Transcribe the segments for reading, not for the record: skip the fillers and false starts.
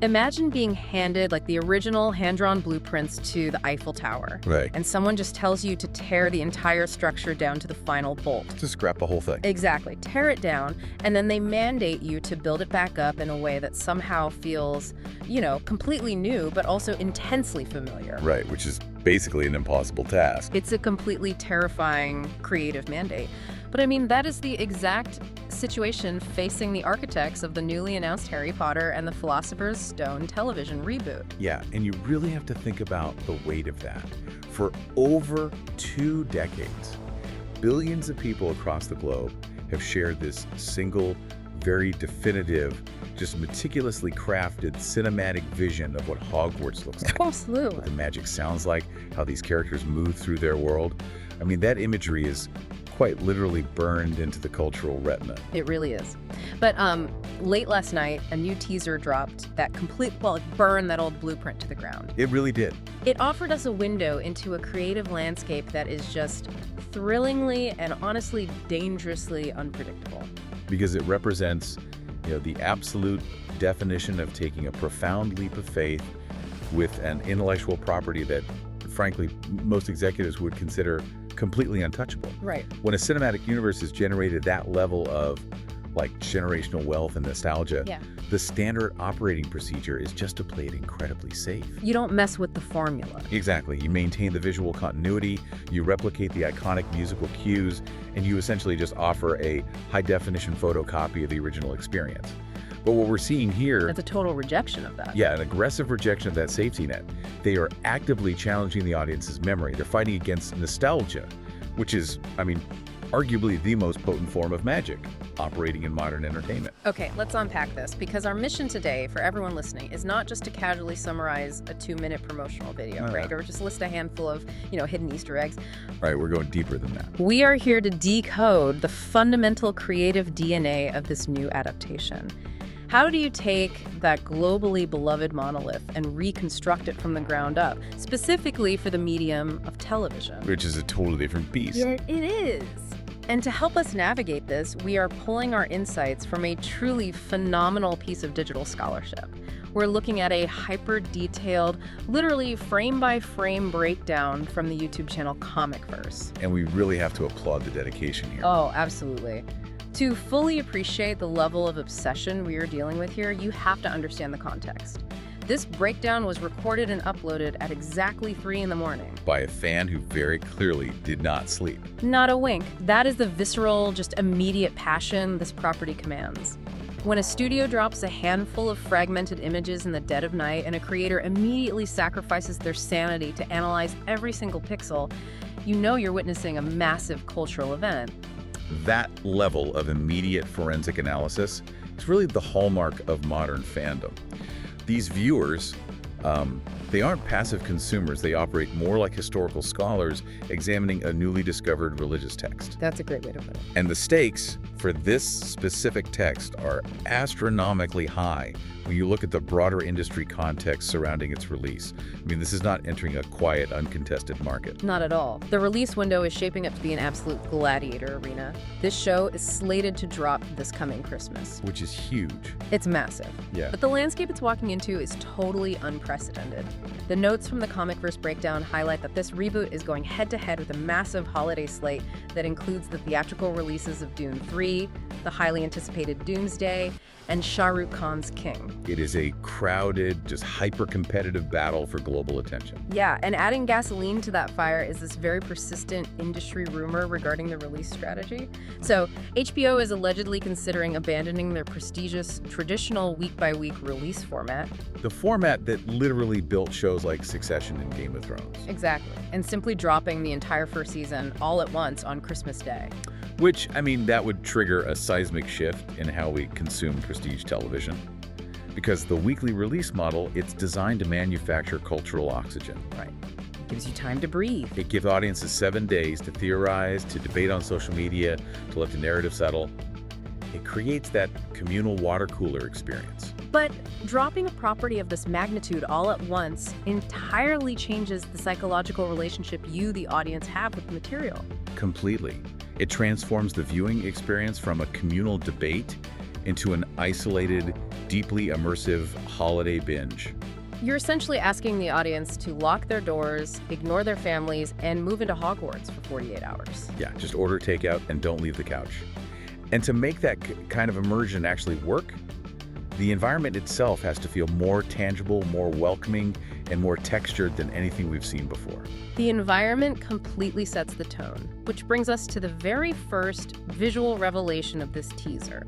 Imagine being handed like the original hand-drawn blueprints to the Eiffel Tower. Right. And someone just tells you to tear the entire structure down to the final bolt. To scrap the whole thing. Exactly. Tear it down, and then they mandate you to build it back up in a way that somehow feels, completely new, but also intensely familiar. Right, which is basically an impossible task. It's a completely terrifying creative mandate. But I mean, that is the exact situation facing the architects of the newly announced Harry Potter and the Philosopher's Stone television reboot. Yeah, and you really have to think about the weight of that. For over 2 decades, billions of people across the globe have shared this single, very definitive, just meticulously crafted cinematic vision of what Hogwarts looks like. Absolutely. What the magic sounds like, how these characters move through their world. I mean, that imagery is quite literally burned into the cultural retina. It really is. But late last night, a new teaser dropped that burned that old blueprint to the ground. It really did. It offered us a window into a creative landscape that is just thrillingly and honestly dangerously unpredictable. Because it represents, the absolute definition of taking a profound leap of faith with an intellectual property that, frankly, most executives would consider completely untouchable. Right. When a cinematic universe has generated that level of generational wealth and nostalgia, the standard operating procedure is just to play it incredibly safe. You don't mess with the formula. Exactly. You maintain the visual continuity, you replicate the iconic musical cues, and you essentially just offer a high-definition photocopy of the original experience. But what we're seeing here... That's a total rejection of that. Yeah, an aggressive rejection of that safety net. They are actively challenging the audience's memory. They're fighting against nostalgia, which is, arguably the most potent form of magic operating in modern entertainment. Okay, let's unpack this, because our mission today for everyone listening is not just to casually summarize a 2-minute promotional video, right? Or just list a handful of, hidden Easter eggs. Right, we're going deeper than that. We are here to decode the fundamental creative DNA of this new adaptation. How do you take that globally beloved monolith and reconstruct it from the ground up, specifically for the medium of television? Which is a totally different beast. Yeah, it is. And to help us navigate this, we are pulling our insights from a truly phenomenal piece of digital scholarship. We're looking at a hyper-detailed, literally frame-by-frame breakdown from the YouTube channel Comicverse. And we really have to applaud the dedication here. Oh, absolutely. To fully appreciate the level of obsession we are dealing with here, you have to understand the context. This breakdown was recorded and uploaded at exactly 3 in the morning. By a fan who very clearly did not sleep. Not a wink. That is the visceral, just immediate passion this property commands. When a studio drops a handful of fragmented images in the dead of night and a creator immediately sacrifices their sanity to analyze every single pixel, you know you're witnessing a massive cultural event. That level of immediate forensic analysis is really the hallmark of modern fandom. These viewers, they aren't passive consumers. They operate more like historical scholars examining a newly discovered religious text. That's a great way to put it. And the stakes for this specific text are astronomically high when you look at the broader industry context surrounding its release. This is not entering a quiet, uncontested market. Not at all. The release window is shaping up to be an absolute gladiator arena. This show is slated to drop this coming Christmas. Which is huge. It's massive. Yeah. But the landscape it's walking into is totally unprecedented. The notes from the Comicverse breakdown highlight that this reboot is going head-to-head with a massive holiday slate that includes the theatrical releases of Dune 3, the highly anticipated Doomsday, and Shah Rukh Khan's King. It is a crowded, just hyper-competitive battle for global attention. Yeah, and adding gasoline to that fire is this very persistent industry rumor regarding the release strategy. So, HBO is allegedly considering abandoning their prestigious, traditional week-by-week release format. The format that literally built shows like Succession and Game of Thrones. Exactly, and simply dropping the entire first season all at once on Christmas Day. Which, that would trigger a seismic shift in how we consume prestige television. Because the weekly release model, it's designed to manufacture cultural oxygen. Right. It gives you time to breathe. It gives audiences 7 days to theorize, to debate on social media, to let the narrative settle. It creates that communal water cooler experience. But dropping a property of this magnitude all at once entirely changes the psychological relationship you, the audience, have with the material. Completely. It transforms the viewing experience from a communal debate into an isolated, deeply immersive holiday binge. You're essentially asking the audience to lock their doors, ignore their families, and move into Hogwarts for 48 hours. Yeah, just order takeout and don't leave the couch. And to make that kind of immersion actually work, the environment itself has to feel more tangible, more welcoming, and more textured than anything we've seen before. The environment completely sets the tone, which brings us to the very first visual revelation of this teaser.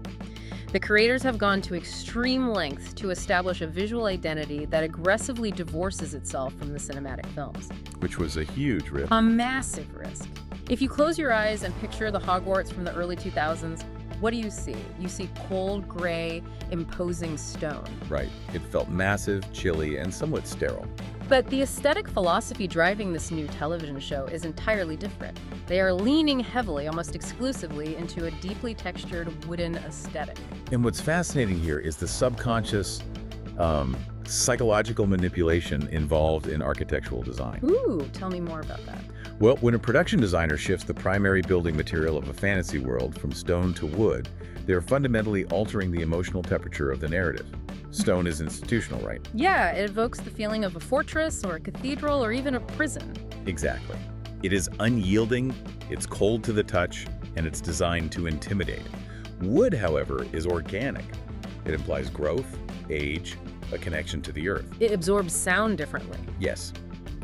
The creators have gone to extreme lengths to establish a visual identity that aggressively divorces itself from the cinematic films. Which was a huge risk. A massive risk. If you close your eyes and picture the Hogwarts from the early 2000s, what do you see? You see cold, gray, imposing stone. Right. It felt massive, chilly, and somewhat sterile. But the aesthetic philosophy driving this new television show is entirely different. They are leaning heavily, almost exclusively, into a deeply textured wooden aesthetic. And what's fascinating here is the subconscious, psychological manipulation involved in architectural design. Ooh, tell me more about that. Well, when a production designer shifts the primary building material of a fantasy world from stone to wood, they're fundamentally altering the emotional temperature of the narrative. Stone is institutional, right? Yeah, it evokes the feeling of a fortress or a cathedral or even a prison. Exactly. It is unyielding, it's cold to the touch, and it's designed to intimidate. Wood, however, is organic. It implies growth, age, a connection to the earth. It absorbs sound differently. Yes.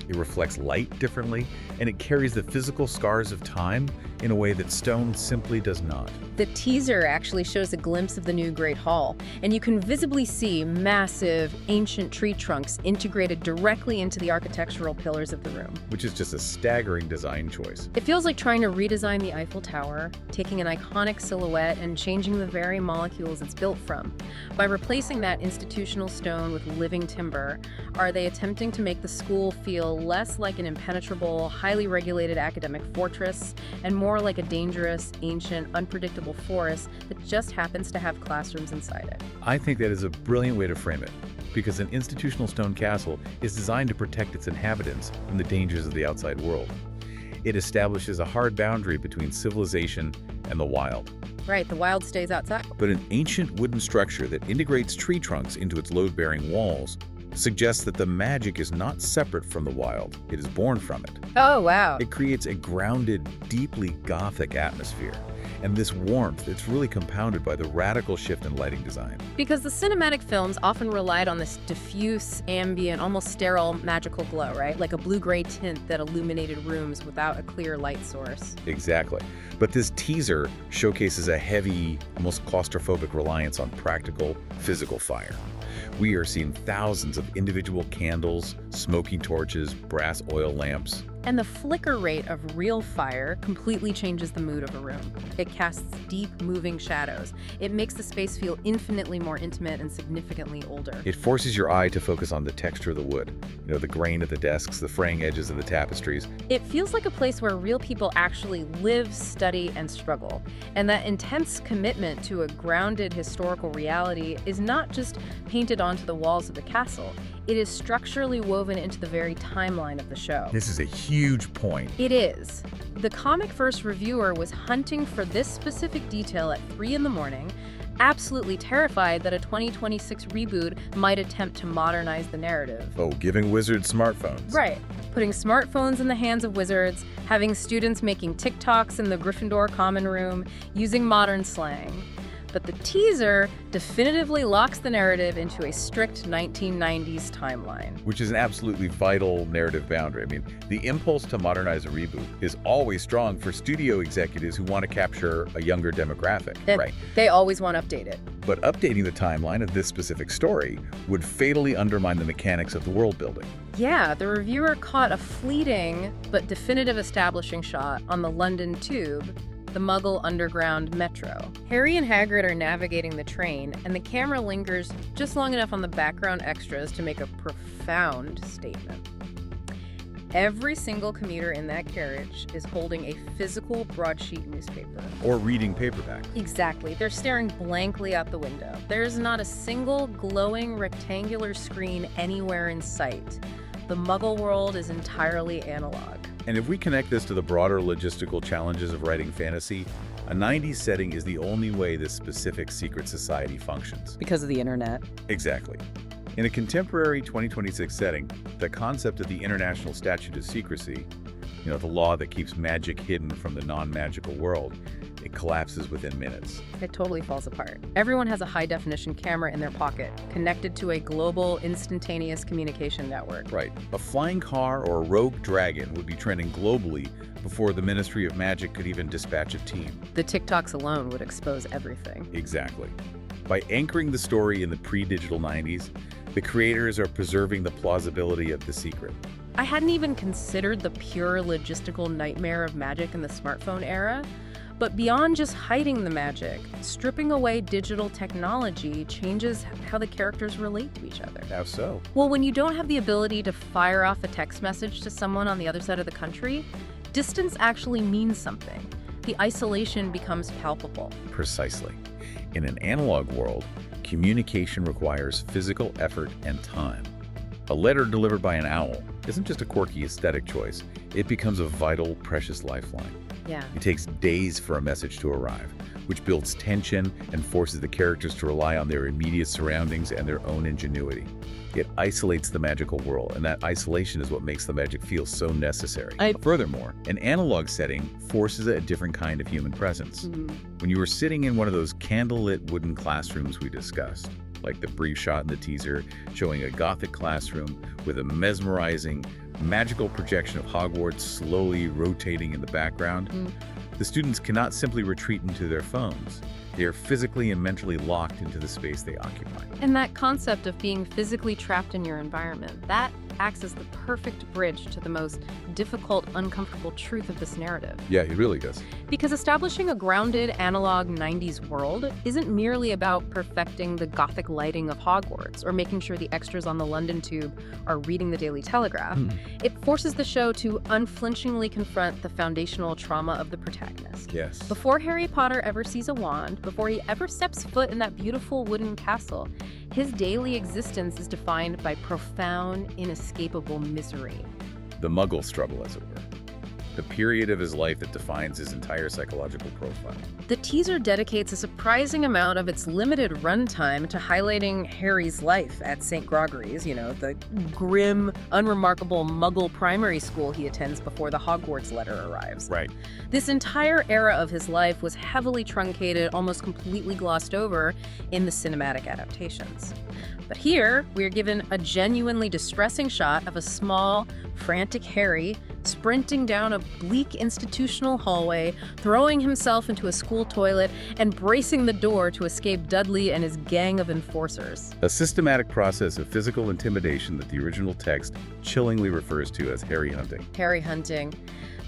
It reflects light differently, and it carries the physical scars of time in a way that stone simply does not. The teaser actually shows a glimpse of the new Great Hall, and you can visibly see massive, ancient tree trunks integrated directly into the architectural pillars of the room. Which is just a staggering design choice. It feels like trying to redesign the Eiffel Tower, taking an iconic silhouette and changing the very molecules it's built from. By replacing that institutional stone with living timber, are they attempting to make the school feel less like an impenetrable, highly regulated academic fortress, and more like a dangerous, ancient, unpredictable forest that just happens to have classrooms inside it? I think that is a brilliant way to frame it, because an institutional stone castle is designed to protect its inhabitants from the dangers of the outside world. It establishes a hard boundary between civilization and the wild. Right, the wild stays outside. But an ancient wooden structure that integrates tree trunks into its load-bearing walls suggests that the magic is not separate from the wild, it is born from it. Oh, wow. It creates a grounded, deeply Gothic atmosphere. And this warmth, it's really compounded by the radical shift in lighting design. Because the cinematic films often relied on this diffuse, ambient, almost sterile, magical glow, right? Like a blue-gray tint that illuminated rooms without a clear light source. Exactly. But this teaser showcases a heavy, almost claustrophobic reliance on practical, physical fire. We are seeing thousands of individual candles, smoking torches, brass oil lamps. And the flicker rate of real fire completely changes the mood of a room. It casts deep, moving shadows. It makes the space feel infinitely more intimate and significantly older. It forces your eye to focus on the texture of the wood, the grain of the desks, the fraying edges of the tapestries. It feels like a place where real people actually live, study, and struggle. And that intense commitment to a grounded historical reality is not just painted onto the walls of the castle. It is structurally woven into the very timeline of the show. This is a huge point. It is. The Comic Verse reviewer was hunting for this specific detail at 3 in the morning, absolutely terrified that a 2026 reboot might attempt to modernize the narrative. Oh, giving wizards smartphones. Right. Putting smartphones in the hands of wizards, having students making TikToks in the Gryffindor common room, using modern slang. But the teaser definitively locks the narrative into a strict 1990s timeline. Which is an absolutely vital narrative boundary. I mean, the impulse to modernize a reboot is always strong for studio executives who want to capture a younger demographic, right? They always want to update it. But updating the timeline of this specific story would fatally undermine the mechanics of the world building. Yeah, the reviewer caught a fleeting but definitive establishing shot on the London Tube, the Muggle Underground Metro. Harry and Hagrid are navigating the train, and the camera lingers just long enough on the background extras to make a profound statement. Every single commuter in that carriage is holding a physical broadsheet newspaper. Or reading paperback. Exactly. They're staring blankly out the window. There's not a single glowing rectangular screen anywhere in sight. The Muggle world is entirely analog. And if we connect this to the broader logistical challenges of writing fantasy, A 90s setting is the only way this specific secret society functions. Because of the internet. Exactly. In a contemporary 2026 setting, the concept of the International Statute of Secrecy, the law that keeps magic hidden from the non-magical world, it collapses within minutes. It totally falls apart. Everyone has a high-definition camera in their pocket, connected to a global, instantaneous communication network. Right. A flying car or a rogue dragon would be trending globally before the Ministry of Magic could even dispatch a team. The TikToks alone would expose everything. Exactly. By anchoring the story in the pre-digital 90s, the creators are preserving the plausibility of the secret. I hadn't even considered the pure logistical nightmare of magic in the smartphone era. But beyond just hiding the magic, stripping away digital technology changes how the characters relate to each other. How so? Well, when you don't have the ability to fire off a text message to someone on the other side of the country, distance actually means something. The isolation becomes palpable. Precisely. In an analog world, communication requires physical effort and time. A letter delivered by an owl isn't just a quirky aesthetic choice. It becomes a vital, precious lifeline. Yeah. It takes days for a message to arrive, which builds tension and forces the characters to rely on their immediate surroundings and their own ingenuity. It isolates the magical world, and that isolation is what makes the magic feel so necessary. Furthermore, an analog setting forces a different kind of human presence. When you were sitting in one of those candlelit wooden classrooms we discussed, like the brief shot in the teaser showing a Gothic classroom with a mesmerizing, magical projection of Hogwarts slowly rotating in the background, the students cannot simply retreat into their phones. They are physically and mentally locked into the space they occupy. And that concept of being physically trapped in your environment, that acts as the perfect bridge to the most difficult, uncomfortable truth of this narrative. Yeah, it really does. Because establishing a grounded, analog 90s world isn't merely about perfecting the Gothic lighting of Hogwarts or making sure the extras on the London Tube are reading the Daily Telegraph. It forces the show to unflinchingly confront the foundational trauma of the protagonist. Yes. Before Harry Potter ever sees a wand, before he ever steps foot in that beautiful wooden castle, his daily existence is defined by profound, inescapable misery. The Muggle struggle, as it were. The period of his life that defines his entire psychological profile. The teaser dedicates a surprising amount of its limited runtime to highlighting Harry's life at St. Gregory's, the grim, unremarkable Muggle primary school he attends before the Hogwarts letter arrives. Right. This entire era of his life was heavily truncated, almost completely glossed over in the cinematic adaptations. But here, we are given a genuinely distressing shot of a small, frantic Harry sprinting down a bleak institutional hallway, throwing himself into a school toilet, and bracing the door to escape Dudley and his gang of enforcers. A systematic process of physical intimidation that the original text chillingly refers to as Harry hunting. Harry hunting.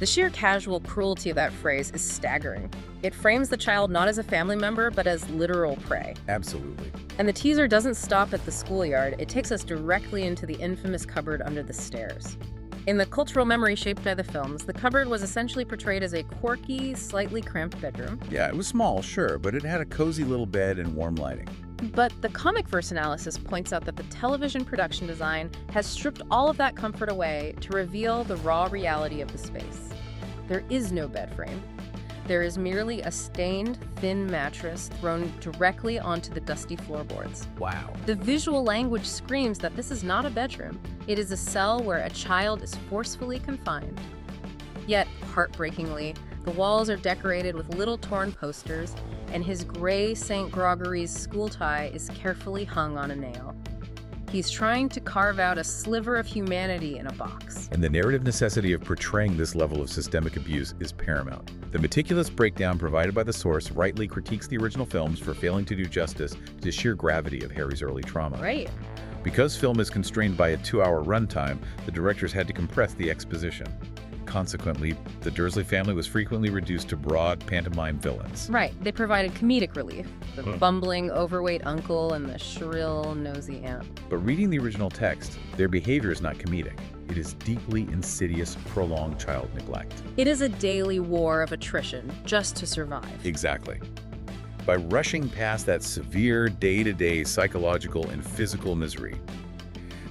The sheer casual cruelty of that phrase is staggering. It frames the child not as a family member, but as literal prey. Absolutely. And the teaser doesn't stop at the schoolyard. It takes us directly into the infamous cupboard under the stairs. In the cultural memory shaped by the films, the cupboard was essentially portrayed as a quirky, slightly cramped bedroom. Yeah, it was small, sure, but it had a cozy little bed and warm lighting. But the comic verse analysis points out that the television production design has stripped all of that comfort away to reveal the raw reality of the space. There is no bed frame. There is merely a stained, thin mattress thrown directly onto the dusty floorboards. Wow. The visual language screams that this is not a bedroom. It is a cell where a child is forcefully confined. Yet, heartbreakingly, the walls are decorated with little torn posters, and his gray St. Gregory's school tie is carefully hung on a nail. He's trying to carve out a sliver of humanity in a box. And the narrative necessity of portraying this level of systemic abuse is paramount. The meticulous breakdown provided by the source rightly critiques the original films for failing to do justice to the sheer gravity of Harry's early trauma. Right. Because film is constrained by a 2-hour runtime, the directors had to compress the exposition. Consequently, the Dursley family was frequently reduced to broad pantomime villains. Right. They provided comedic relief. The bumbling, overweight uncle and the shrill, nosy aunt. But reading the original text, their behavior is not comedic. It is deeply insidious, prolonged child neglect. It is a daily war of attrition just to survive. Exactly. By rushing past that severe day-to-day psychological and physical misery,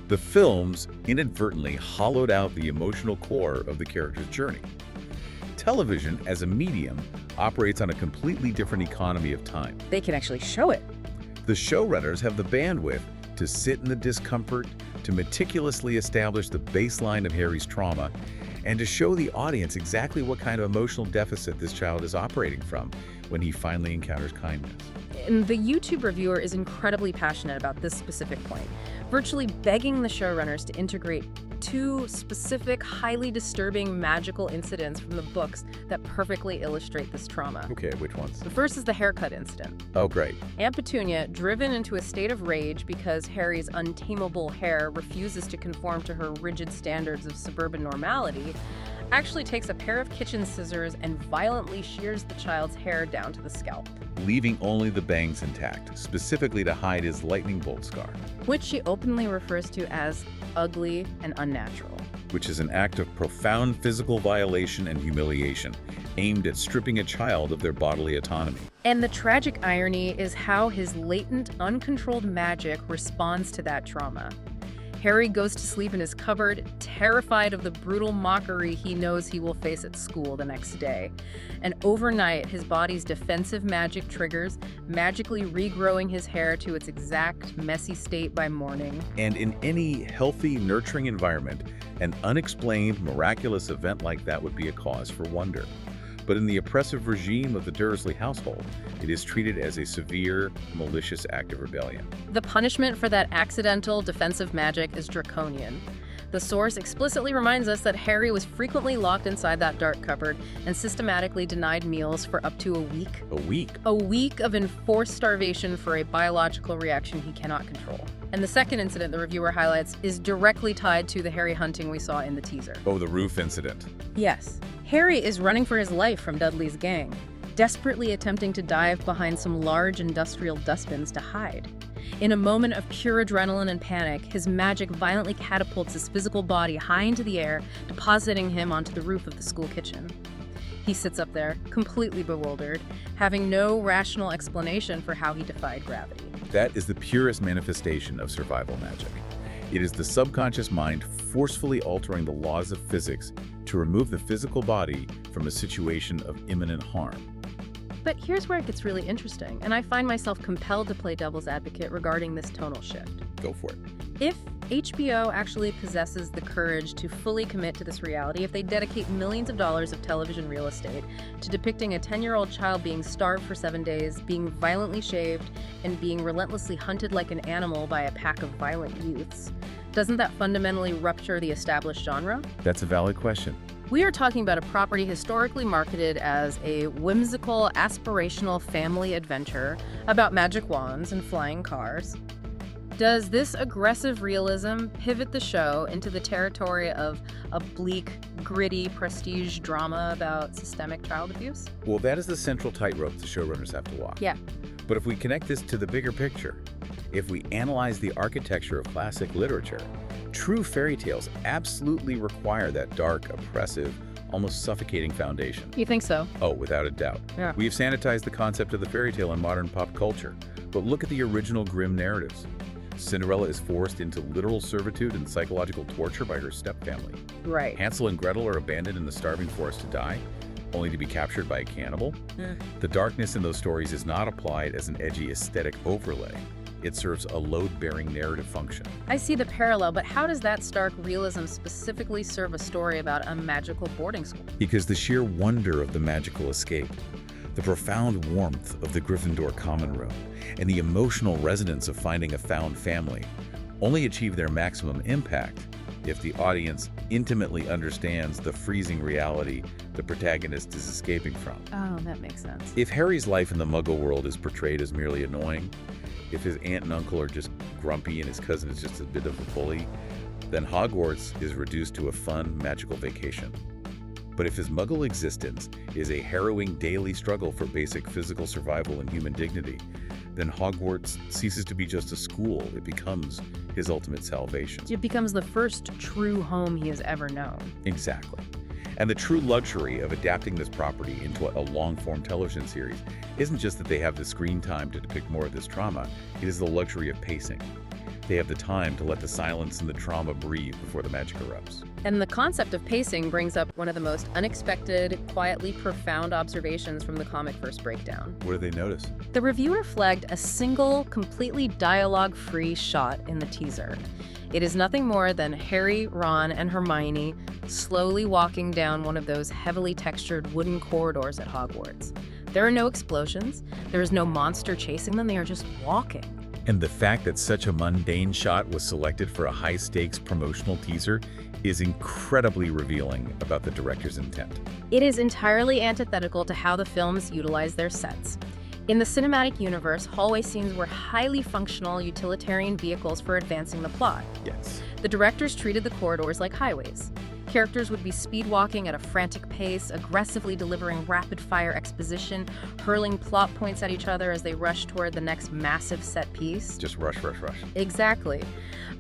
the films inadvertently hollowed out the emotional core of the character's journey. television, as a medium, operates on a completely different economy of time. They can actually show it. The showrunners have the bandwidth to sit in the discomfort, to meticulously establish the baseline of Harry's trauma, and to show the audience exactly what kind of emotional deficit this child is operating from when he finally encounters kindness. And the YouTube reviewer is incredibly passionate about this specific point, virtually begging the showrunners to integrate two specific, highly disturbing magical incidents from the books that perfectly illustrate this trauma. Okay, which ones? The first is the haircut incident. Oh, great. Aunt Petunia, driven into a state of rage because Harry's untamable hair refuses to conform to her rigid standards of suburban normality, actually takes a pair of kitchen scissors and violently shears the child's hair down to the scalp, Leaving only the bangs intact, specifically to hide his lightning bolt scar, which she openly refers to as ugly and unnatural. which is an act of profound physical violation and humiliation, aimed at stripping a child of their bodily autonomy. And the tragic irony is how his latent, uncontrolled magic responds to that trauma. Harry goes to sleep in his cupboard, terrified of the brutal mockery he knows he will face at school the next day. And overnight, his body's defensive magic triggers, magically regrowing his hair to its exact messy state by morning. And in any healthy, nurturing environment, an unexplained, miraculous event like that would be a cause for wonder. But in the oppressive regime of the Dursley household, it is treated as a severe, malicious act of rebellion. The punishment for that accidental defensive magic is draconian. The source explicitly reminds us that Harry was frequently locked inside that dark cupboard and systematically denied meals for up to a week. A week? A week of enforced starvation for a biological reaction he cannot control. And the second incident the reviewer highlights is directly tied to the Harry hunting we saw in the teaser. Oh, the roof incident. Yes, Harry is running for his life from Dudley's gang, desperately attempting to dive behind some large industrial dustbins to hide. In a moment of pure adrenaline and panic, his magic violently catapults his physical body high into the air, depositing him onto the roof of the school kitchen. He sits up there, completely bewildered, having no rational explanation for how he defied gravity. That is the purest manifestation of survival magic. It is the subconscious mind forcefully altering the laws of physics to remove the physical body from a situation of imminent harm. But here's where it gets really interesting, and I find myself compelled to play devil's advocate regarding this tonal shift. Go for it. If HBO actually possesses the courage to fully commit to this reality, if they dedicate millions of dollars of television real estate to depicting a 10-year-old child being starved for 7 days, being violently shaved, and being relentlessly hunted like an animal by a pack of violent youths, doesn't that fundamentally rupture the established genre? That's a valid question. We are talking about a property historically marketed as a whimsical, aspirational family adventure about magic wands and flying cars. Does this aggressive realism pivot the show into the territory of a bleak, gritty prestige drama about systemic child abuse? Well, that is the central tightrope the showrunners have to walk. Yeah. But if we connect this to the bigger picture, if we analyze the architecture of classic literature, true fairy tales absolutely require that dark, oppressive, almost suffocating foundation. You think so? Oh, without a doubt. Yeah. We've sanitized the concept of the fairy tale in modern pop culture, but look at the original Grimm narratives. Cinderella is forced into literal servitude and psychological torture by her stepfamily. Right. Hansel and Gretel are abandoned in the starving forest to die, only to be captured by a cannibal. The darkness in those stories is not applied as an edgy aesthetic overlay. It serves a load-bearing narrative function. I see the parallel, but how does that stark realism specifically serve a story about a magical boarding school? Because the sheer wonder of the magical escape, the profound warmth of the Gryffindor common room, and the emotional resonance of finding a found family only achieve their maximum impact if the audience intimately understands the freezing reality the protagonist is escaping from. Oh, that makes sense. If Harry's life in the Muggle world is portrayed as merely annoying, if his aunt and uncle are just grumpy and his cousin is just a bit of a bully, then Hogwarts is reduced to a fun, magical vacation. But if his Muggle existence is a harrowing daily struggle for basic physical survival and human dignity, then Hogwarts ceases to be just a school. It becomes his ultimate salvation. It becomes the first true home he has ever known. Exactly. And the true luxury of adapting this property into a long-form television series isn't just that they have the screen time to depict more of this trauma, it is the luxury of pacing. They have the time to let the silence and the drama breathe before the magic erupts. And the concept of pacing brings up one of the most unexpected, quietly profound observations from the comic first breakdown. What do they notice? The reviewer flagged a single, completely dialogue-free shot in the teaser. It is nothing more than Harry, Ron, and Hermione slowly walking down one of those heavily textured wooden corridors at Hogwarts. There are no explosions, there is no monster chasing them, they are just walking. And the fact that such a mundane shot was selected for a high-stakes promotional teaser is incredibly revealing about the director's intent. It is entirely antithetical to how the films utilize their sets. In the cinematic universe, hallway scenes were highly functional, utilitarian vehicles for advancing the plot. Yes. The directors treated the corridors like highways. Characters would be speed-walking at a frantic pace, aggressively delivering rapid-fire exposition, hurling plot points at each other as they rush toward the next massive set piece. Just rush, rush, rush. Exactly.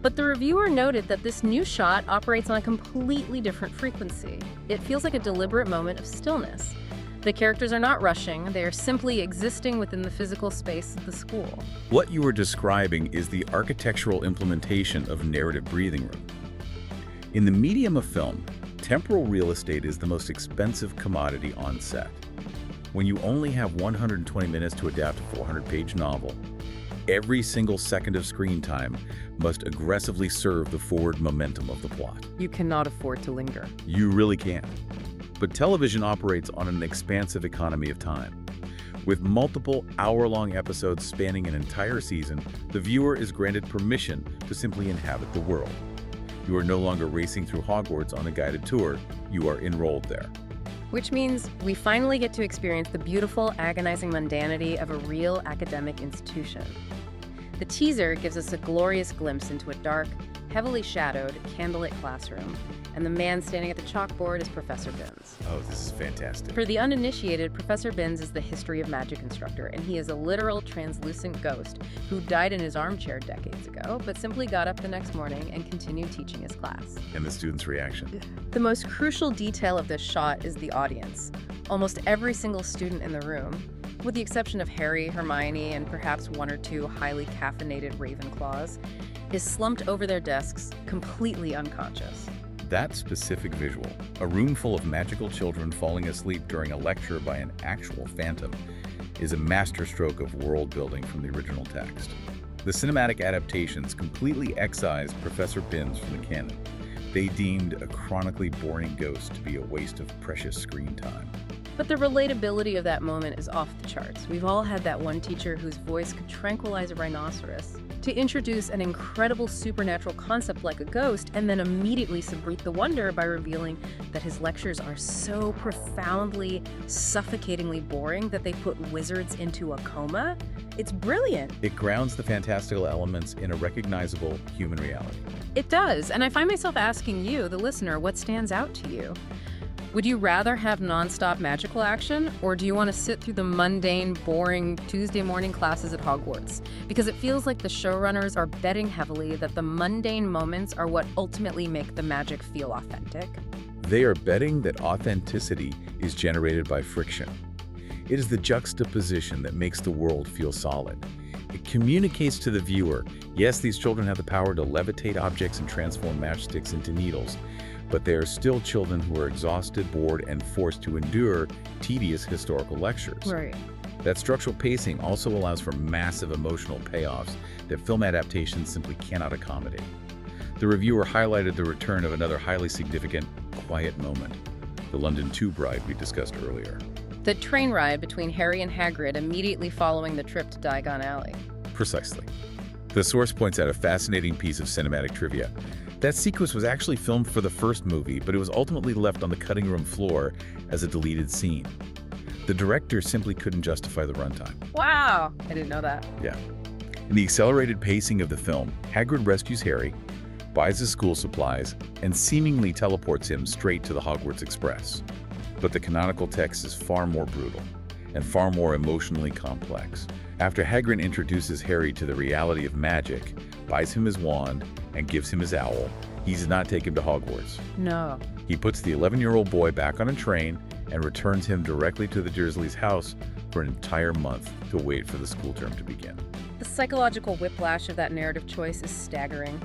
But the reviewer noted that this new shot operates on a completely different frequency. It feels like a deliberate moment of stillness. The characters are not rushing, they are simply existing within the physical space of the school. What you are describing is the architectural implementation of narrative breathing room. In the medium of film, temporal real estate is the most expensive commodity on set. When you only have 120 minutes to adapt a 400-page novel, every single second of screen time must aggressively serve the forward momentum of the plot. You cannot afford to linger. You really can't. But television operates on an expansive economy of time. With multiple hour-long episodes spanning an entire season, the viewer is granted permission to simply inhabit the world. You are no longer racing through Hogwarts on a guided tour, you are enrolled there. Which means we finally get to experience the beautiful, agonizing mundanity of a real academic institution. The teaser gives us a glorious glimpse into a dark, heavily shadowed, candlelit classroom, and the man standing at the chalkboard is Professor Binns. Oh, this is fantastic. For the uninitiated, Professor Binns is the history of magic instructor, and he is a literal translucent ghost who died in his armchair decades ago, but simply got up the next morning and continued teaching his class. And the student's reaction. The most crucial detail of this shot is the audience. Almost every single student in the room, with the exception of Harry, Hermione, and perhaps one or two highly caffeinated Ravenclaws, is slumped over their desks, completely unconscious. That specific visual, a room full of magical children falling asleep during a lecture by an actual phantom, is a masterstroke of world building from the original text. The cinematic adaptations completely excised Professor Binns from the canon. They deemed a chronically boring ghost to be a waste of precious screen time. But the relatability of that moment is off the charts. We've all had that one teacher whose voice could tranquilize a rhinoceros. To introduce an incredible supernatural concept like a ghost and then immediately subvert the wonder by revealing that his lectures are so profoundly, suffocatingly boring that they put wizards into a coma, it's brilliant. It grounds the fantastical elements in a recognizable human reality. It does, and I find myself asking you, the listener, what stands out to you? Would you rather have nonstop magical action, or do you want to sit through the mundane, boring Tuesday morning classes at Hogwarts? Because it feels like the showrunners are betting heavily that the mundane moments are what ultimately make the magic feel authentic. They are betting that authenticity is generated by friction. It is the juxtaposition that makes the world feel solid. It communicates to the viewer, yes, these children have the power to levitate objects and transform matchsticks into needles, but they are still children who are exhausted, bored, and forced to endure tedious historical lectures. Right. That structural pacing also allows for massive emotional payoffs that film adaptations simply cannot accommodate. The reviewer highlighted the return of another highly significant, quiet moment, the London Tube ride we discussed earlier. The train ride between Harry and Hagrid immediately following the trip to Diagon Alley. Precisely. The source points out a fascinating piece of cinematic trivia. That sequence was actually filmed for the first movie, but it was ultimately left on the cutting room floor as a deleted scene. The director simply couldn't justify the runtime. Wow! I didn't know that. Yeah. In the accelerated pacing of the film, Hagrid rescues Harry, buys his school supplies, and seemingly teleports him straight to the Hogwarts Express. But the canonical text is far more brutal and far more emotionally complex. After Hagrid introduces Harry to the reality of magic, buys him his wand, and gives him his owl, he does not take him to Hogwarts. No. He puts the 11-year-old boy back on a train and returns him directly to the Dursleys' house for an entire month to wait for the school term to begin. The psychological whiplash of that narrative choice is staggering.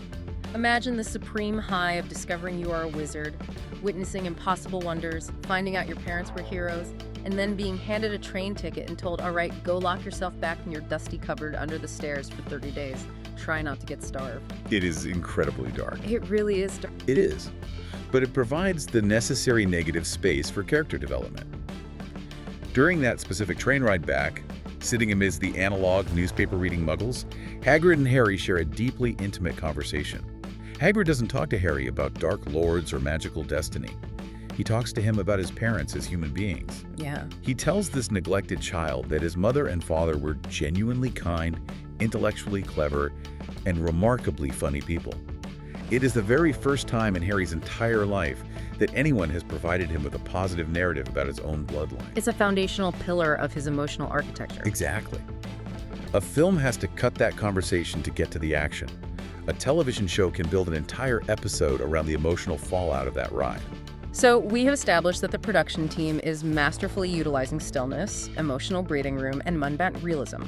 Imagine the supreme high of discovering you are a wizard, witnessing impossible wonders, finding out your parents were heroes, and then being handed a train ticket and told, all right, go lock yourself back in your dusty cupboard under the stairs for 30 days. Try not to get starved. It is incredibly dark. It really is dark. It is. But it provides the necessary negative space for character development. During that specific train ride back, sitting amidst the analog newspaper-reading muggles, Hagrid and Harry share a deeply intimate conversation. Hagrid doesn't talk to Harry about dark lords or magical destiny. He talks to him about his parents as human beings. Yeah. He tells this neglected child that his mother and father were genuinely kind, intellectually clever, and remarkably funny people. It is the very first time in Harry's entire life that anyone has provided him with a positive narrative about his own bloodline. It's a foundational pillar of his emotional architecture. Exactly. A film has to cut that conversation to get to the action. A television show can build an entire episode around the emotional fallout of that ride. So we have established that the production team is masterfully utilizing stillness, emotional breathing room, and mundane realism.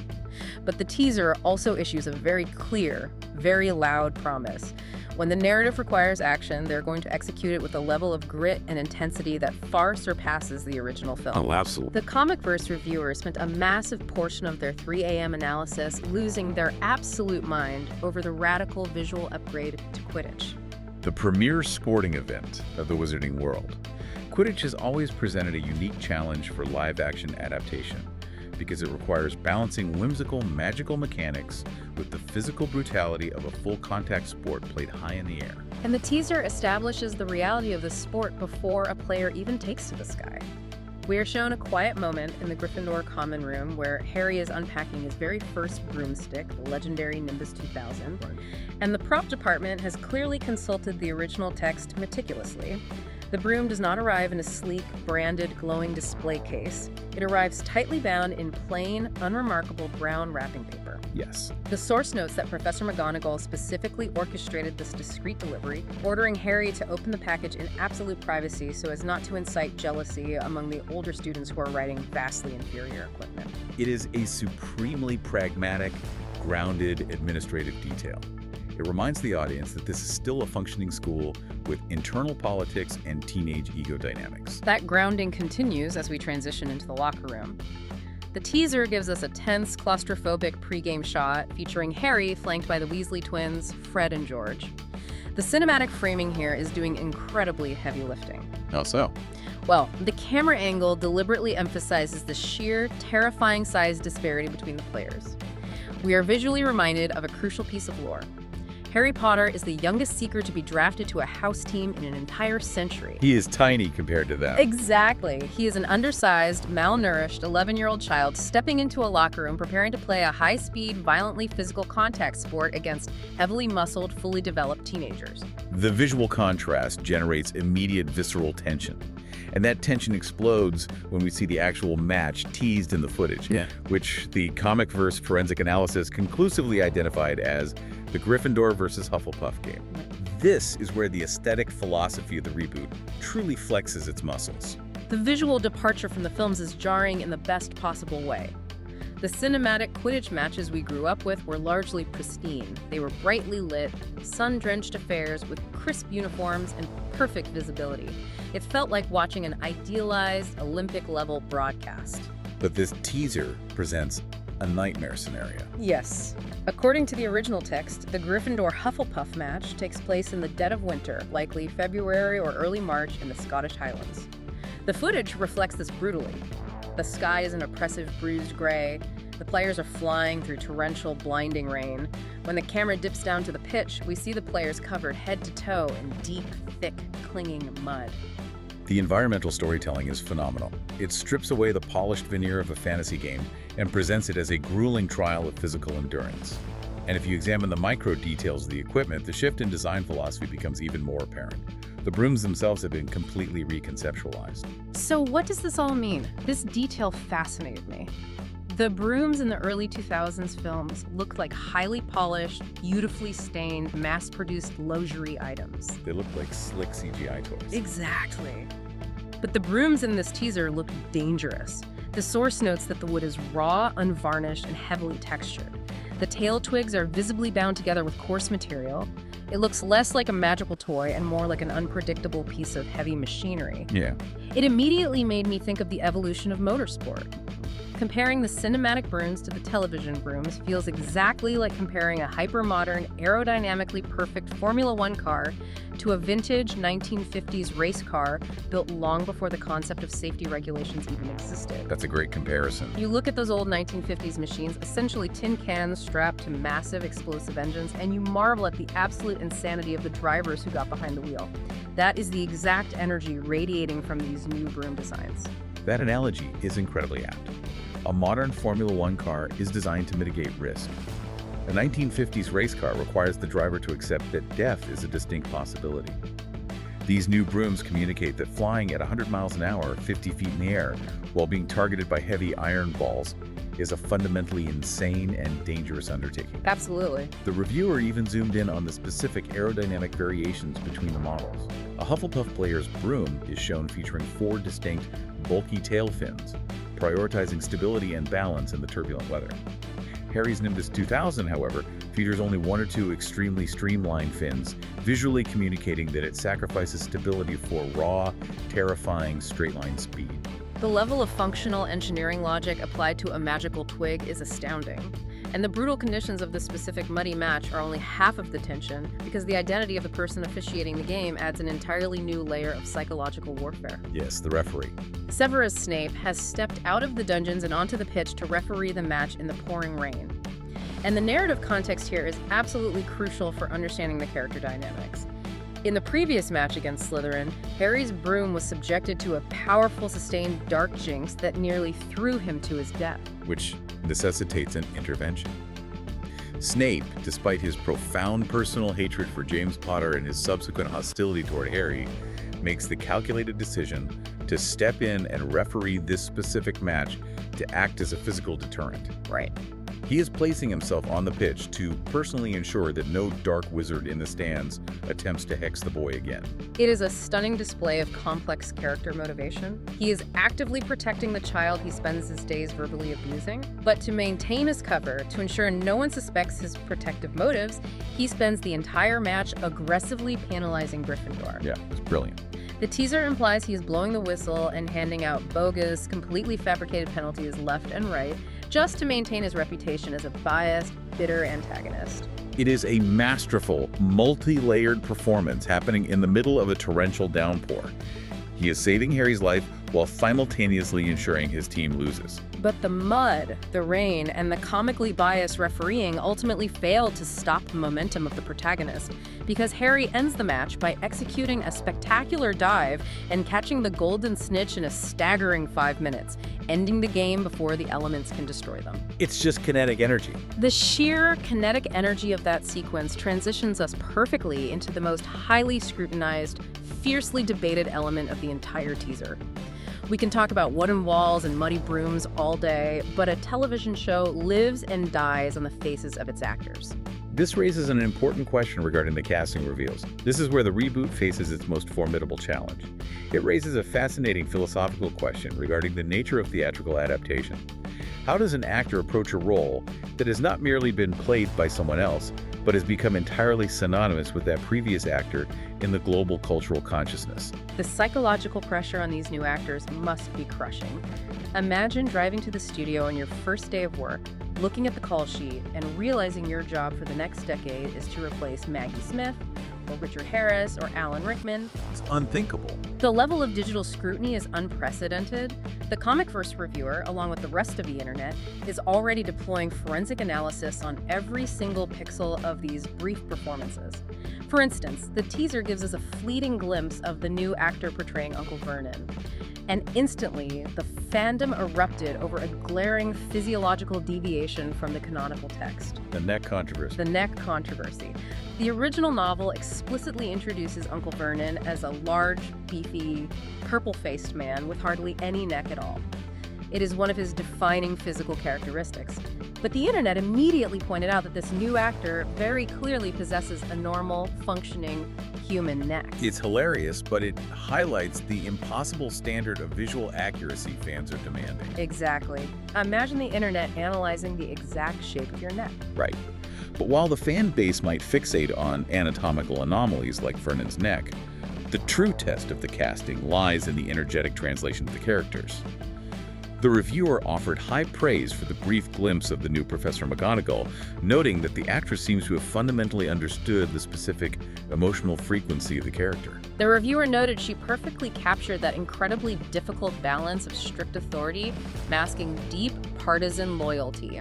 But the teaser also issues a very clear, very loud promise. When the narrative requires action, they're going to execute it with a level of grit and intensity that far surpasses the original film. Oh, absolutely. The Comic-Verse reviewers spent a massive portion of their 3 a.m. analysis losing their absolute mind over the radical visual upgrade to Quidditch. The premier sporting event of the Wizarding world, Quidditch has always presented a unique challenge for live-action adaptation because it requires balancing whimsical, magical mechanics with the physical brutality of a full-contact sport played high in the air. And the teaser establishes the reality of the sport before a player even takes to the sky. We are shown a quiet moment in the Gryffindor common room where Harry is unpacking his very first broomstick, the legendary Nimbus 2000. Right. And the prop department has clearly consulted the original text meticulously. The broom does not arrive in a sleek, branded, glowing display case. It arrives tightly bound in plain, unremarkable brown wrapping paper. Yes. The source notes that Professor McGonagall specifically orchestrated this discreet delivery, ordering Harry to open the package in absolute privacy so as not to incite jealousy among the older students who are riding vastly inferior equipment. It is a supremely pragmatic, grounded administrative detail. It reminds the audience that this is still a functioning school with internal politics and teenage ego dynamics. That grounding continues as we transition into the locker room. The teaser gives us a tense, claustrophobic pregame shot featuring Harry flanked by the Weasley twins, Fred and George. The cinematic framing here is doing incredibly heavy lifting. How so? Well, the camera angle deliberately emphasizes the sheer, terrifying size disparity between the players. We are visually reminded of a crucial piece of lore. Harry Potter is the youngest Seeker to be drafted to a house team in an entire century. He is tiny compared to them. Exactly. He is an undersized, malnourished 11-year-old child stepping into a locker room preparing to play a high-speed, violently physical contact sport against heavily muscled, fully developed teenagers. The visual contrast generates immediate visceral tension. And that tension explodes when we see the actual match teased in the footage, which the Comic-Verse forensic analysis conclusively identified as the Gryffindor versus Hufflepuff game. This is where the aesthetic philosophy of the reboot truly flexes its muscles. The visual departure from the films is jarring in the best possible way. The cinematic Quidditch matches we grew up with were largely pristine. They were brightly lit, sun-drenched affairs with crisp uniforms and perfect visibility. It felt like watching an idealized, Olympic-level broadcast. But this teaser presents a nightmare scenario. Yes. According to the original text, the Gryffindor-Hufflepuff match takes place in the dead of winter, likely February or early March in the Scottish Highlands. The footage reflects this brutally. The sky is an oppressive bruised gray. The players are flying through torrential, blinding rain. When the camera dips down to the pitch, we see the players covered head to toe in deep, thick, clinging mud. The environmental storytelling is phenomenal. It strips away the polished veneer of a fantasy game and presents it as a grueling trial of physical endurance. And if you examine the micro details of the equipment, the shift in design philosophy becomes even more apparent. The brooms themselves have been completely reconceptualized. So what does this all mean? This detail fascinated me. The brooms in the early 2000s films looked like highly polished, beautifully stained, mass-produced luxury items. They look like slick CGI toys. Exactly. But the brooms in this teaser look dangerous. The source notes that the wood is raw, unvarnished, and heavily textured. The tail twigs are visibly bound together with coarse material. It looks less like a magical toy and more like an unpredictable piece of heavy machinery. Yeah. It immediately made me think of the evolution of motorsport. Comparing the cinematic brooms to the television brooms feels exactly like comparing a hyper-modern, aerodynamically perfect Formula One car to a vintage 1950s race car built long before the concept of safety regulations even existed. That's a great comparison. You look at those old 1950s machines, essentially tin cans strapped to massive explosive engines, and you marvel at the absolute insanity of the drivers who got behind the wheel. That is the exact energy radiating from these new broom designs. That analogy is incredibly apt. A modern Formula One car is designed to mitigate risk. A 1950s race car requires the driver to accept that death is a distinct possibility. These new brooms communicate that flying at 100 miles an hour, 50 feet in the air, while being targeted by heavy iron balls is a fundamentally insane and dangerous undertaking. Absolutely. The reviewer even zoomed in on the specific aerodynamic variations between the models. A Hufflepuff player's broom is shown featuring 4 distinct, bulky tail fins, prioritizing stability and balance in the turbulent weather. Harry's Nimbus 2000, however, features only 1 or 2 extremely streamlined fins, visually communicating that it sacrifices stability for raw, terrifying straight-line speed. The level of functional engineering logic applied to a magical twig is astounding. And the brutal conditions of this specific muddy match are only half of the tension because the identity of the person officiating the game adds an entirely new layer of psychological warfare. Yes, the referee. Severus Snape has stepped out of the dungeons and onto the pitch to referee the match in the pouring rain. And the narrative context here is absolutely crucial for understanding the character dynamics. In the previous match against Slytherin, Harry's broom was subjected to a powerful sustained dark jinx that nearly threw him to his death, which necessitates an intervention. Snape, despite his profound personal hatred for James Potter and his subsequent hostility toward Harry, makes the calculated decision to step in and referee this specific match to act as a physical deterrent. Right. He is placing himself on the pitch to personally ensure that no dark wizard in the stands attempts to hex the boy again. It is a stunning display of complex character motivation. He is actively protecting the child he spends his days verbally abusing, but to maintain his cover, to ensure no one suspects his protective motives, he spends the entire match aggressively penalizing Gryffindor. Yeah, it's brilliant. The teaser implies he is blowing the whistle and handing out bogus, completely fabricated penalties left and right, just to maintain his reputation as a biased, bitter antagonist. It is a masterful, multi-layered performance happening in the middle of a torrential downpour. He is saving Harry's life while simultaneously ensuring his team loses. But the mud, the rain, and the comically biased refereeing ultimately failed to stop the momentum of the protagonist, because Harry ends the match by executing a spectacular dive and catching the golden snitch in a staggering 5 minutes, ending the game before the elements can destroy them. It's just kinetic energy. The sheer kinetic energy of that sequence transitions us perfectly into the most highly scrutinized, fiercely debated element of the entire teaser. We can talk about wooden walls and muddy brooms all day, but a television show lives and dies on the faces of its actors. This raises an important question regarding the casting reveals. This is where the reboot faces its most formidable challenge. It raises a fascinating philosophical question regarding the nature of theatrical adaptation. How does an actor approach a role that has not merely been played by someone else, but has become entirely synonymous with that previous actor in the global cultural consciousness? The psychological pressure on these new actors must be crushing. Imagine driving to the studio on your first day of work, looking at the call sheet, and realizing your job for the next decade is to replace Maggie Smith, or Richard Harris, or Alan Rickman. It's unthinkable. The level of digital scrutiny is unprecedented. The Comicverse reviewer, along with the rest of the internet, is already deploying forensic analysis on every single pixel of these brief performances. For instance, the teaser gives us a fleeting glimpse of the new actor portraying Uncle Vernon. And instantly, the fandom erupted over a glaring physiological deviation from the canonical text. The neck controversy. The neck controversy. The original novel explicitly introduces Uncle Vernon as a large, beefy, purple-faced man with hardly any neck at all. It is one of his defining physical characteristics. But the internet immediately pointed out that this new actor very clearly possesses a normal, functioning human neck. It's hilarious, but it highlights the impossible standard of visual accuracy fans are demanding. Exactly. Imagine the internet analyzing the exact shape of your neck. Right. But while the fan base might fixate on anatomical anomalies like Vernon's neck, the true test of the casting lies in the energetic translation of the characters. The reviewer offered high praise for the brief glimpse of the new Professor McGonagall, noting that the actress seems to have fundamentally understood the specific emotional frequency of the character. The reviewer noted she perfectly captured that incredibly difficult balance of strict authority, masking deep partisan loyalty.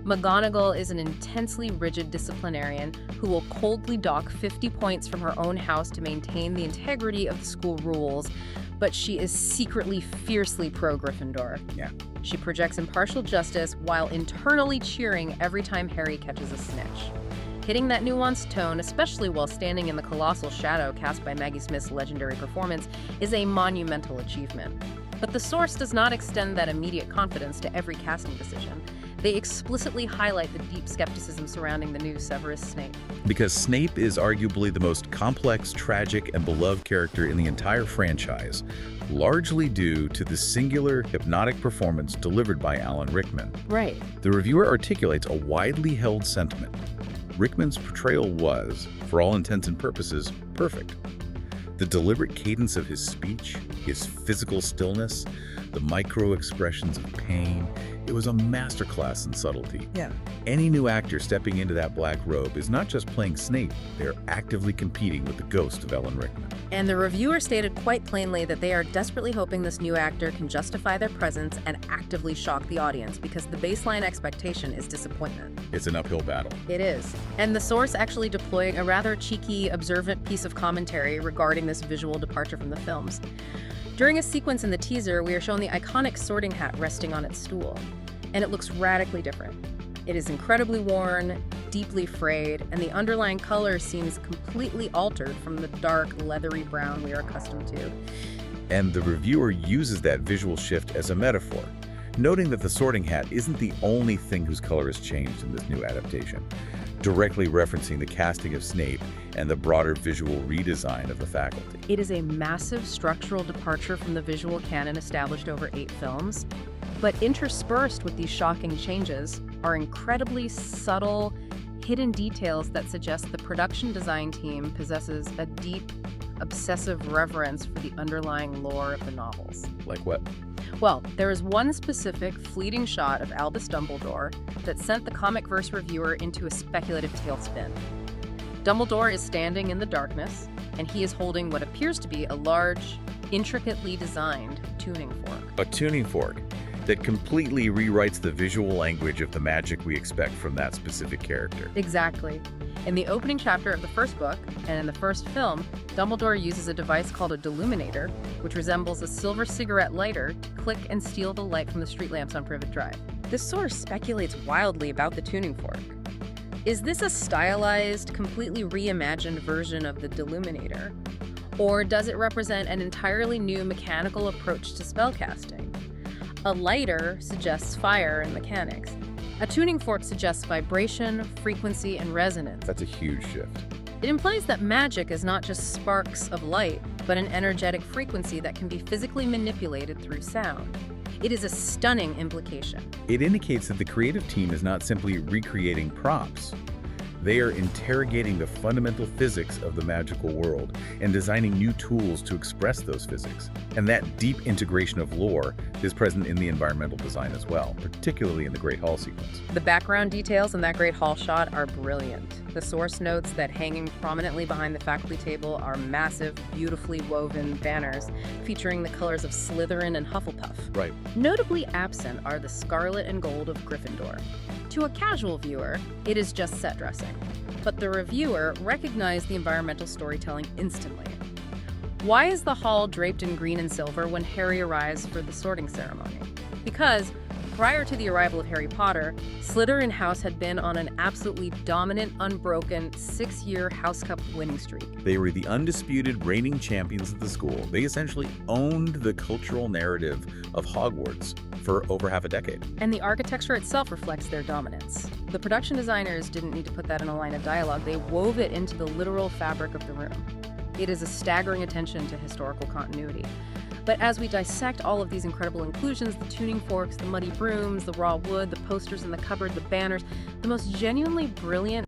McGonagall is an intensely rigid disciplinarian who will coldly dock 50 points from her own house to maintain the integrity of the school rules, but she is secretly fiercely pro-Gryffindor. Yeah. She projects impartial justice while internally cheering every time Harry catches a snitch. Hitting that nuanced tone, especially while standing in the colossal shadow cast by Maggie Smith's legendary performance, is a monumental achievement. But the source does not extend that immediate confidence to every casting decision. They explicitly highlight the deep skepticism surrounding the new Severus Snape. Because Snape is arguably the most complex, tragic, and beloved character in the entire franchise, largely due to the singular, hypnotic performance delivered by Alan Rickman. Right. The reviewer articulates a widely held sentiment. Rickman's portrayal was, for all intents and purposes, perfect. The deliberate cadence of his speech, his physical stillness, the micro-expressions of pain, it was a masterclass in subtlety. Yeah. Any new actor stepping into that black robe is not just playing Snape, they're actively competing with the ghost of Alan Rickman. And the reviewer stated quite plainly that they are desperately hoping this new actor can justify their presence and actively shock the audience because the baseline expectation is disappointment. It's an uphill battle. It is. And the source actually deploying a rather cheeky, observant piece of commentary regarding this visual departure from the films. During a sequence in the teaser, we are shown the iconic Sorting Hat resting on its stool, and it looks radically different. It is incredibly worn, deeply frayed, and the underlying color seems completely altered from the dark, leathery brown we are accustomed to. And the reviewer uses that visual shift as a metaphor, noting that the Sorting Hat isn't the only thing whose color has changed in this new adaptation, directly referencing the casting of Snape and the broader visual redesign of the faculty. It is a massive structural departure from the visual canon established over 8 films, but interspersed with these shocking changes are incredibly subtle, hidden details that suggest the production design team possesses a deep, obsessive reverence for the underlying lore of the novels. Like what? Well, there is one specific fleeting shot of Albus Dumbledore that sent the comic verse reviewer into a speculative tailspin. Dumbledore is standing in the darkness, and he is holding what appears to be a large, intricately designed tuning fork. A tuning fork that completely rewrites the visual language of the magic we expect from that specific character. Exactly. In the opening chapter of the first book, and in the first film, Dumbledore uses a device called a deluminator, which resembles a silver cigarette lighter, to click and steal the light from the street lamps on Privet Drive. This source speculates wildly about the tuning fork. Is this a stylized, completely reimagined version of the deluminator? Or does it represent an entirely new mechanical approach to spellcasting? A lighter suggests fire and mechanics. A tuning fork suggests vibration, frequency, and resonance. That's a huge shift. It implies that magic is not just sparks of light, but an energetic frequency that can be physically manipulated through sound. It is a stunning implication. It indicates that the creative team is not simply recreating props. They are interrogating the fundamental physics of the magical world and designing new tools to express those physics. And that deep integration of lore is present in the environmental design as well, particularly in the Great Hall sequence. The background details in that Great Hall shot are brilliant. The source notes that hanging prominently behind the faculty table are massive, beautifully woven banners featuring the colors of Slytherin and Hufflepuff. Right. Notably absent are the scarlet and gold of Gryffindor. To a casual viewer, it is just set dressing, but the reviewer recognized the environmental storytelling instantly. Why is the hall draped in green and silver when Harry arrives for the sorting ceremony? Because Prior to the arrival of Harry Potter, Slytherin House had been on an absolutely dominant, unbroken 6-year House Cup winning streak. They were the undisputed reigning champions of the school. They essentially owned the cultural narrative of Hogwarts for over half a decade. And the architecture itself reflects their dominance. The production designers didn't need to put that in a line of dialogue. They wove it into the literal fabric of the room. It is a staggering attention to historical continuity. But as we dissect all of these incredible inclusions, the tuning forks, the muddy brooms, the raw wood, the posters in the cupboard, the banners, the most genuinely brilliant